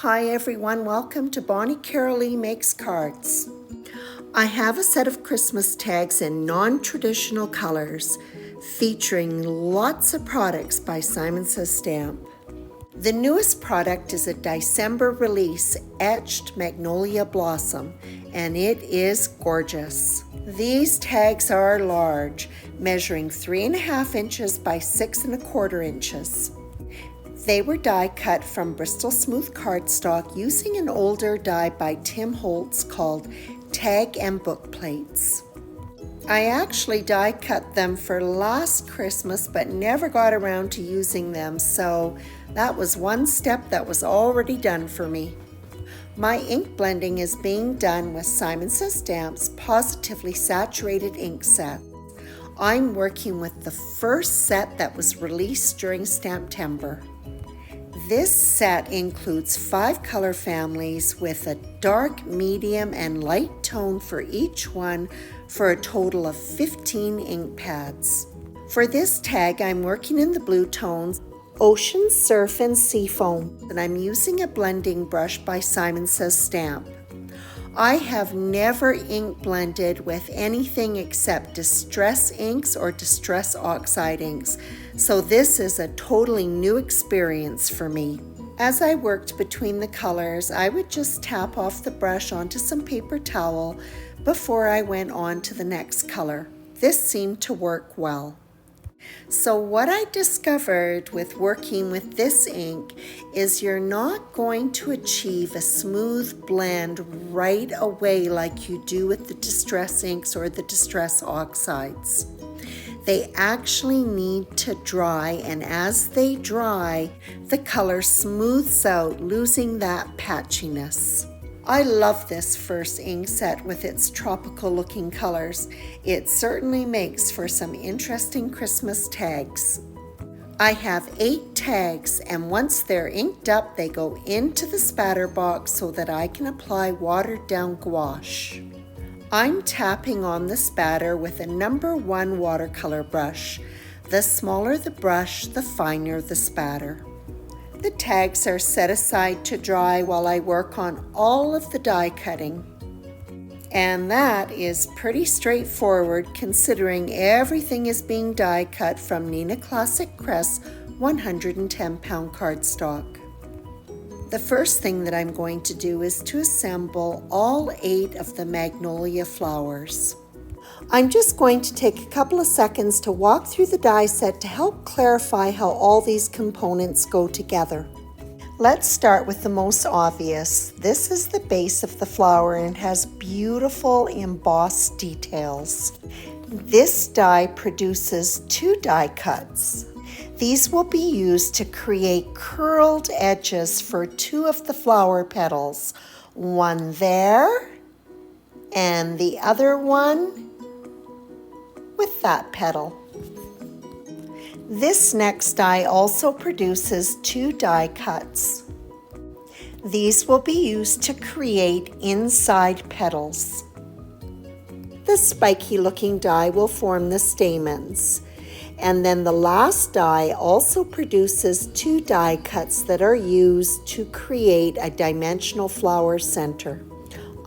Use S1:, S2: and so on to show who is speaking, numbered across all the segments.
S1: Hi everyone, welcome to Bonnie Carolee Makes Cards. I have a set of Christmas tags in non-traditional colors featuring lots of products by Simon Says Stamp. The newest product is a DIEcember release, Etched Magnolia Blossom, and it is gorgeous. These tags are large, measuring 3.5 inches by 6.25 inches. They were die cut from Bristol Smooth cardstock using an older die by Tim Holtz called Tag and Book Plates. I actually die cut them for last Christmas but never got around to using them, so that was one step that was already done for me. My ink blending is being done with Simon Says Stamp's Positively Saturated Ink set. I'm working with the first set that was released during Stamptember. This set includes 5 color families with a dark, medium, and light tone for each one for a total of 15 ink pads. For this tag, I'm working in the blue tones, Ocean, Surf, and Seafoam, and I'm using a blending brush by Simon Says Stamp. I have never ink blended with anything except Distress inks or Distress Oxide inks, so this is a totally new experience for me. As I worked between the colors, I would just tap off the brush onto some paper towel before I went on to the next color. This seemed to work well. So what I discovered with working with this ink is you're not going to achieve a smooth blend right away like you do with the Distress inks or the Distress Oxides. They actually need to dry, and as they dry, the color smooths out, losing that patchiness. I love this first ink set with its tropical looking colors. It certainly makes for some interesting Christmas tags. I have 8 tags, and once they're inked up, they go into the spatter box so that I can apply watered down gouache. I'm tapping on the spatter with a number 1 watercolor brush. The smaller the brush, the finer the spatter. The tags are set aside to dry while I work on all of the die cutting. And that is pretty straightforward considering everything is being die cut from Neenah Classic Crest 110 pound cardstock. The first thing that I'm going to do is to assemble all 8 of the magnolia flowers. I'm just going to take a couple of seconds to walk through the die set to help clarify how all these components go together. Let's start with the most obvious. This is the base of the flower and has beautiful embossed details. This die produces 2 die cuts. These will be used to create curled edges for 2 of the flower petals. One there and the other one with that petal. This next die also produces 2 die cuts. These will be used to create inside petals. The spiky looking die will form the stamens. And then the last die also produces 2 die cuts that are used to create a dimensional flower center.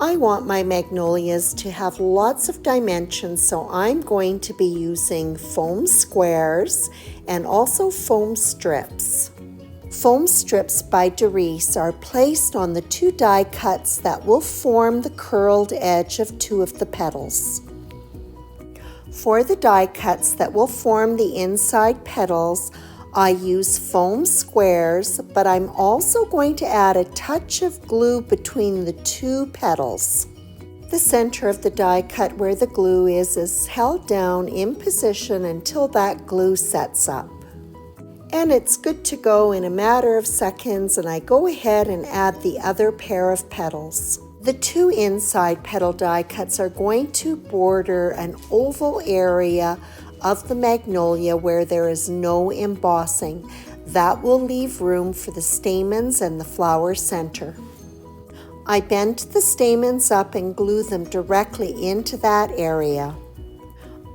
S1: I want my magnolias to have lots of dimensions, so I'm going to be using foam squares and also foam strips. Foam strips by DIEcember are placed on the 2 die cuts that will form the curled edge of 2 of the petals. For the die cuts that will form the inside petals, I use foam squares, but I'm also going to add a touch of glue between the 2 petals. The center of the die cut where the glue is held down in position until that glue sets up. And it's good to go in a matter of seconds, and I go ahead and add the other pair of petals. The 2 inside petal die cuts are going to border an oval area of the magnolia where there is no embossing. That will leave room for the stamens and the flower center. I bend the stamens up and glue them directly into that area.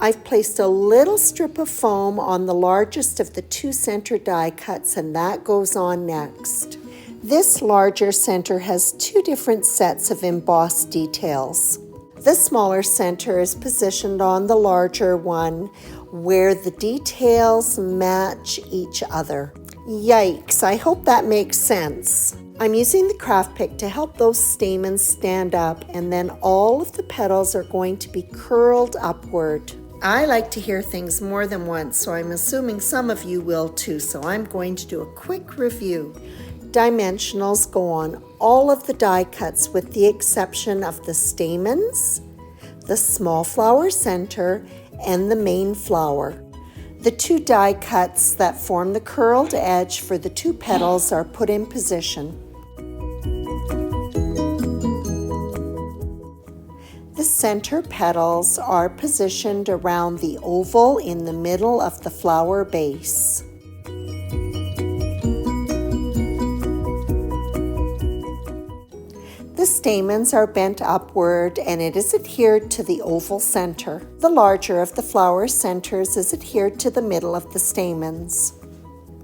S1: I've placed a little strip of foam on the largest of the 2 center die cuts, and that goes on next. This larger center has two different sets of embossed details. The smaller center is positioned on the larger one where the details match each other. Yikes, I hope that makes sense. I'm using the craft pick to help those stamens stand up, and then all of the petals are going to be curled upward. I like to hear things more than once, so I'm assuming some of you will too, so I'm going to do a quick review. Dimensionals go on all of the die cuts with the exception of the stamens, the small flower center, and the main flower. The two die cuts that form the curled edge for the two petals are put in position. The center petals are positioned around the oval in the middle of the flower base. The stamens are bent upward and it is adhered to the oval center. The larger of the flower centers is adhered to the middle of the stamens.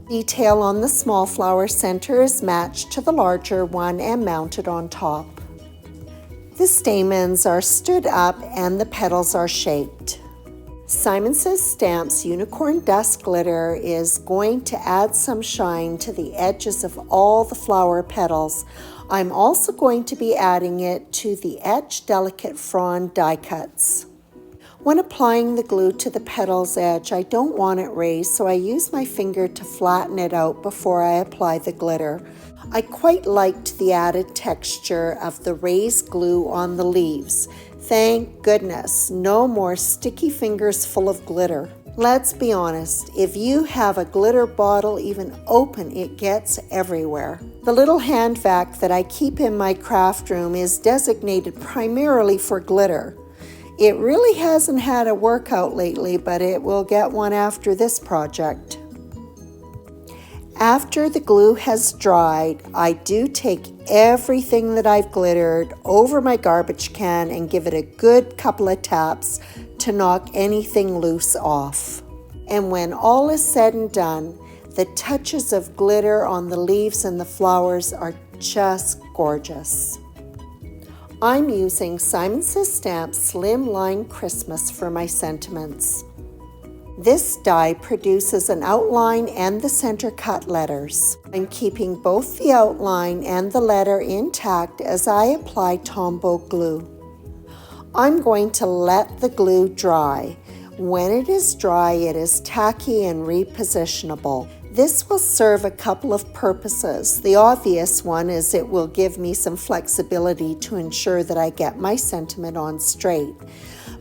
S1: Detail on the small flower center is matched to the larger one and mounted on top. The stamens are stood up and the petals are shaped. Simon Says Stamp's Unicorn Dust Glitter is going to add some shine to the edges of all the flower petals. I'm also going to be adding it to the ETCHED Delicate Frond die cuts. When applying the glue to the petal's edge, I don't want it raised, so I use my finger to flatten it out before I apply the glitter. I quite liked the added texture of the raised glue on the leaves. Thank goodness, no more sticky fingers full of glitter. Let's be honest, if you have a glitter bottle even open, it gets everywhere. The little hand vac that I keep in my craft room is designated primarily for glitter. It really hasn't had a workout lately, but it will get one after this project. After the glue has dried, I do take everything that I've glittered over my garbage can and give it a good couple of taps to knock anything loose off. And when all is said and done, the touches of glitter on the leaves and the flowers are just gorgeous. I'm using Simon Says Stamp's Slimline Christmas for my sentiments. This die produces an outline and the center cut letters. I'm keeping both the outline and the letter intact as I apply Tombow glue. I'm going to let the glue dry. When it is dry, it is tacky and repositionable. This will serve a couple of purposes. The obvious one is it will give me some flexibility to ensure that I get my sentiment on straight.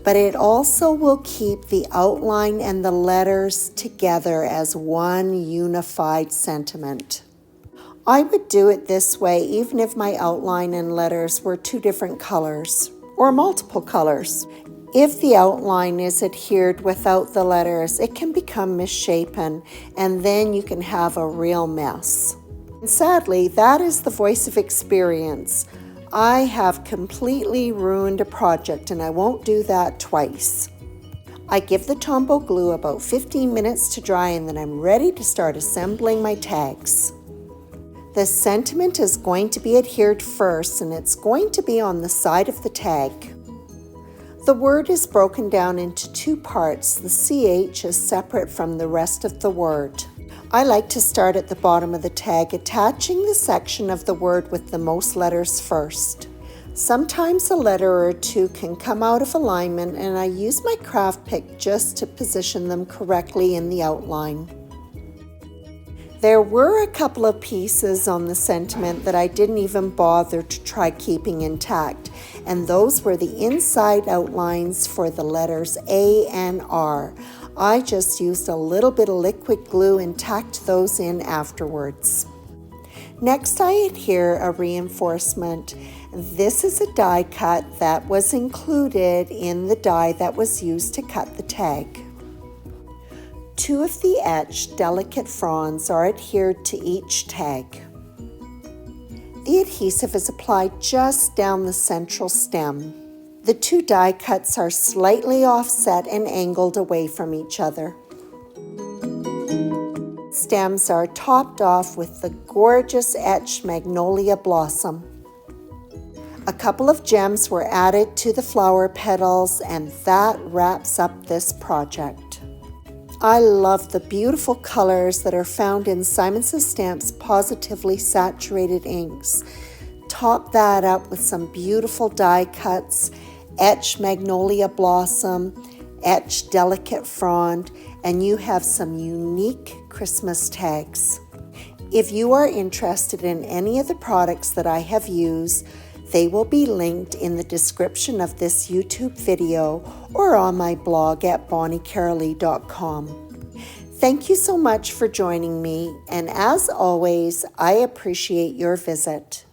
S1: But it also will keep the outline and the letters together as one unified sentiment. I would do it this way even if my outline and letters were two different colors or multiple colors. If the outline is adhered without the letters, it can become misshapen and then you can have a real mess. And sadly, that is the voice of experience. I have completely ruined a project and I won't do that twice. I give the Tombow glue about 15 minutes to dry and then I'm ready to start assembling my tags. The sentiment is going to be adhered first and it's going to be on the side of the tag. The word is broken down into two parts. The CH is separate from the rest of the word. I like to start at the bottom of the tag, attaching the section of the word with the most letters first. Sometimes a letter or two can come out of alignment and I use my craft pick just to position them correctly in the outline. There were a couple of pieces on the sentiment that I didn't even bother to try keeping intact, and those were the inside outlines for the letters A and R. I just used a little bit of liquid glue and tacked those in afterwards. Next, I adhere a reinforcement. This is a die cut that was included in the die that was used to cut the tag. Two of the etched delicate fronds are adhered to each tag. The adhesive is applied just down the central stem. The two die cuts are slightly offset and angled away from each other. stems are topped off with the gorgeous etched magnolia blossom. A couple of gems were added to the flower petals, and that wraps up this project. I love the beautiful colors that are found in Simon Says Stamp's Positively Saturated inks. Top that up with some beautiful die cuts, etched magnolia blossom, etched delicate frond, and you have some unique Christmas tags. If you are interested in any of the products that I have used, they will be linked in the description of this YouTube video or on my blog at bonniecarolee.com. Thank you so much for joining me, and as always, I appreciate your visit.